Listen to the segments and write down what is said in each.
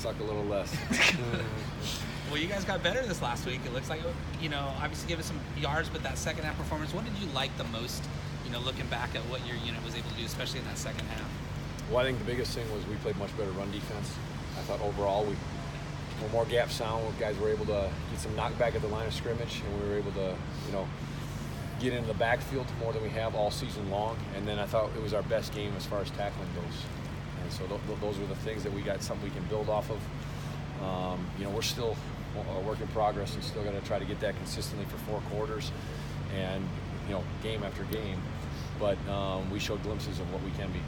suck a little less. Well, you guys got better this last week. It looks like, obviously give us some yards, but that second half performance, what did you like the most, looking back at what your unit was able to do, especially in that second half? Well, I think the biggest thing was we played much better run defense. I thought overall we were more gap sound. Guys were able to get some knockback at the line of scrimmage, and we were able to, get into the backfield more than we have all season long. And then I thought it was our best game as far as tackling goes. And so those are the things that we got something we can build off of. We're still a work in progress and still got to try to get that consistently for 4 quarters and, game after game. But we showed glimpses of what we can be.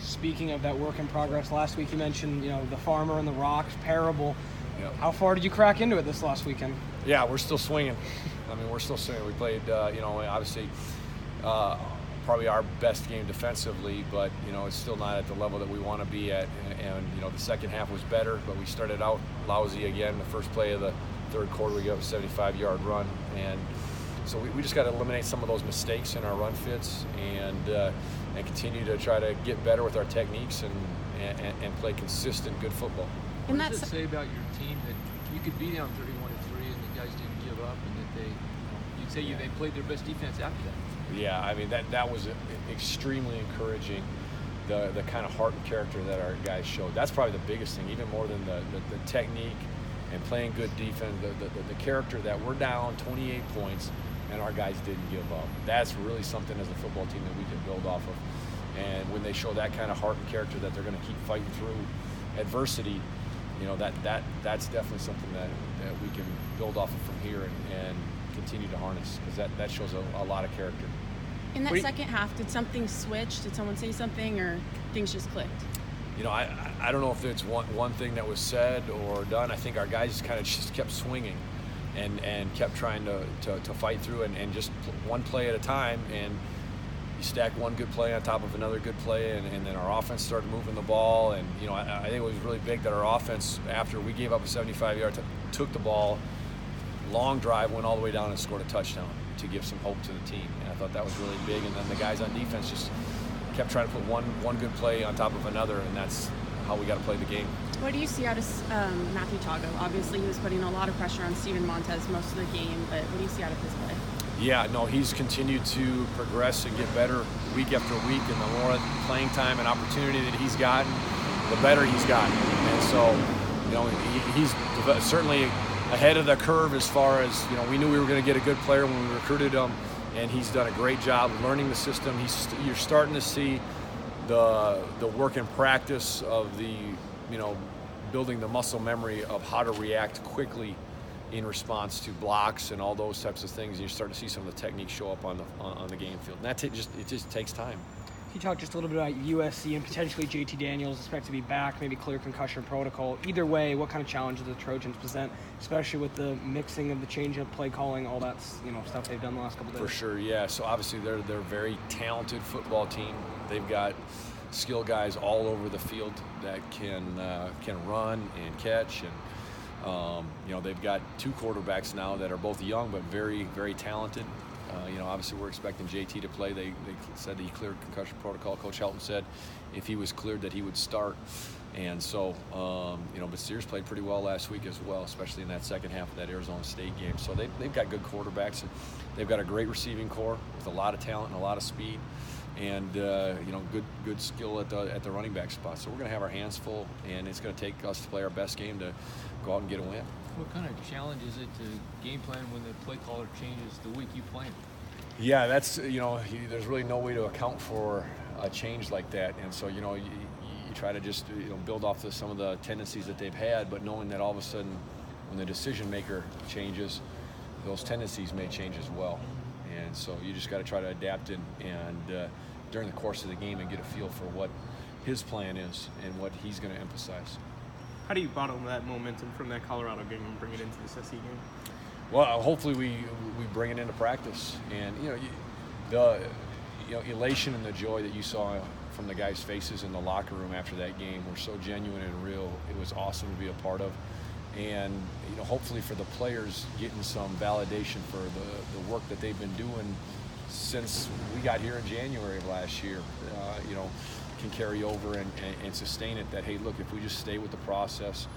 Speaking of that work in progress, last week you mentioned, the farmer and the rocks parable. Yep. How far did you crack into it this last weekend? Yeah, we're still swinging. We're still swinging. We played, obviously probably our best game defensively, but, it's still not at the level that we want to be at. And the second half was better, but we started out lousy again. The first play of the third quarter, we got a 75-yard run. And so we just got to eliminate some of those mistakes in our run fits and continue to try to get better with our techniques and play consistent, good football. What does it say about your team that you could be down 31-3 and the guys didn't give up, and that they played their best defense after that? Yeah, that was extremely encouraging. The kind of heart and character that our guys showed. That's probably the biggest thing, even more than the technique and playing good defense. The character that we're down 28 points and our guys didn't give up. That's really something as a football team that we can build off of. And when they show that kind of heart and character that they're going to keep fighting through adversity, that's definitely something that we can build off of from here and continue to harness, because that shows a lot of character. In that second half, did something switch? Did someone say something, or things just clicked? I don't know if it's one thing that was said or done. I think our guys kind of just kept swinging and kept trying to fight through and just one play at a time. And you stack one good play on top of another good play, and then our offense started moving the ball. And I think it was really big that our offense, after we gave up a 75-yard, took the ball, long drive, went all the way down and scored a touchdown to give some hope to the team. And I thought that was really big. And then the guys on defense just kept trying to put one good play on top of another, and that's how we got to play the game. What do you see out of Matthew Tago? Obviously, he was putting a lot of pressure on Steven Montez most of the game, but what do you see out of his play? Yeah, no, he's continued to progress and get better week after week, and the more playing time and opportunity that he's gotten, the better he's gotten. And so, he's certainly ahead of the curve as far as, we knew we were going to get a good player when we recruited him, and he's done a great job learning the system. You're starting to see the work and practice of the, building the muscle memory of how to react quickly in response to blocks and all those types of things. You start to see some of the techniques show up on the game field, and it just takes time. Can you talk just a little bit about USC and potentially JT Daniels expect to be back, maybe clear concussion protocol? Either way, what kind of challenges the Trojans present, especially with the mixing of the change-up, play calling, all that stuff they've done the last couple days? For sure, yeah. So obviously they're a very talented football team. They've got skill guys all over the field that can run and catch, and they've got 2 quarterbacks now that are both young but very, very talented. Obviously we're expecting JT to play. They said he cleared concussion protocol. Coach Helton said if he was cleared that he would start. And so, but Sears played pretty well last week as well, especially in that second half of that Arizona State game. So they've got good quarterbacks. They've got a great receiving core with a lot of talent and a lot of speed, and good skill at the running back spot. So we're going to have our hands full, and it's going to take us to play our best game to go out and get a win. What kind of challenge is it to game plan when the play caller changes the week you play? Yeah, that's there's really no way to account for a change like that, and so you try to just build off some of the tendencies that they've had, but knowing that all of a sudden when the decision maker changes, those tendencies may change as well. And so you just got to try to adapt and during the course of the game and get a feel for what his plan is and what he's going to emphasize. How do you bottle that momentum from that Colorado game and bring it into this SC game? Well, hopefully we bring it into practice, and the elation and the joy that you saw from the guys' faces in the locker room after that game were so genuine and real. It was awesome to be a part of, and hopefully for the players getting some validation for the work that they've been doing since we got here in January of last year, can carry over and sustain it. That, hey, look, if we just stay with the process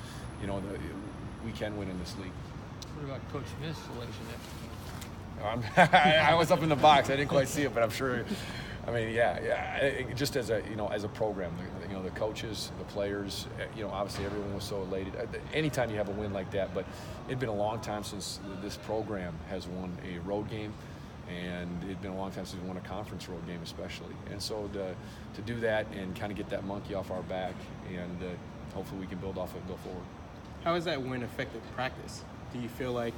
we can win in this league. What about Coach Smith's selection I was up in the box. I didn't quite see it, but I'm sure. I mean, just as a program, the coaches, the players, obviously everyone was so elated. Anytime you have a win like that, but it'd been a long time since this program has won a road game, and it'd been a long time since we won a conference road game, especially. And so to do that and kind of get that monkey off our back, and hopefully we can build off it and go forward. How has that win affected practice? Do you feel like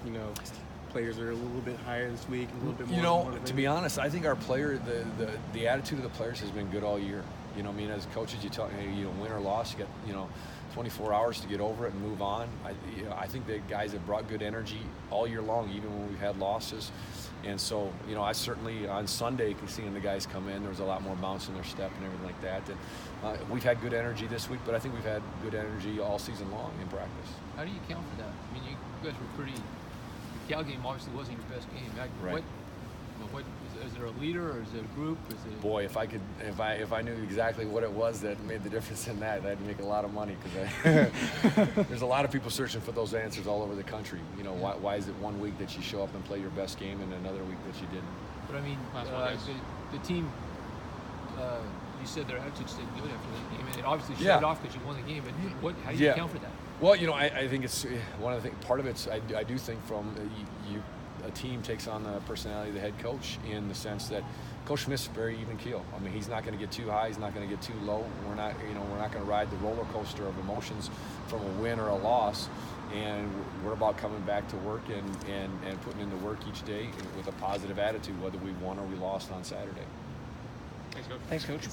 players are a little bit higher this week, a little bit more motivated? To be honest, I think our player, the attitude of the players has been good all year. As coaches, you tell win or loss, you get 24 hours to get over it and move on. I think the guys have brought good energy all year long, even when we've had losses. And so, I certainly on Sunday seeing the guys come in, there was a lot more bounce in their step and everything like that. And we've had good energy this week, but I think we've had good energy all season long in practice. How do you account for that? I mean, you guys were pretty. The Cal game obviously wasn't your best game. Right. What is there a leader or is it a group? Boy, if I knew exactly what it was that made the difference in that, I'd make a lot of money, because there's a lot of people searching for those answers all over the country. Why is it one week that you show up and play your best game and another week that you didn't? But I mean, the team. You said their attitude stayed good after that game, and it obviously showed off because you won the game. But how do you account for that? Well, I think it's one of the things. Part of it's I do think from a team takes on the personality of the head coach, in the sense that Coach Smith's very even keel. I mean, he's not going to get too high, he's not going to get too low. We're not going to ride the roller coaster of emotions from a win or a loss. And we're about coming back to work and putting in the work each day with a positive attitude, whether we won or we lost on Saturday. Thanks, Coach.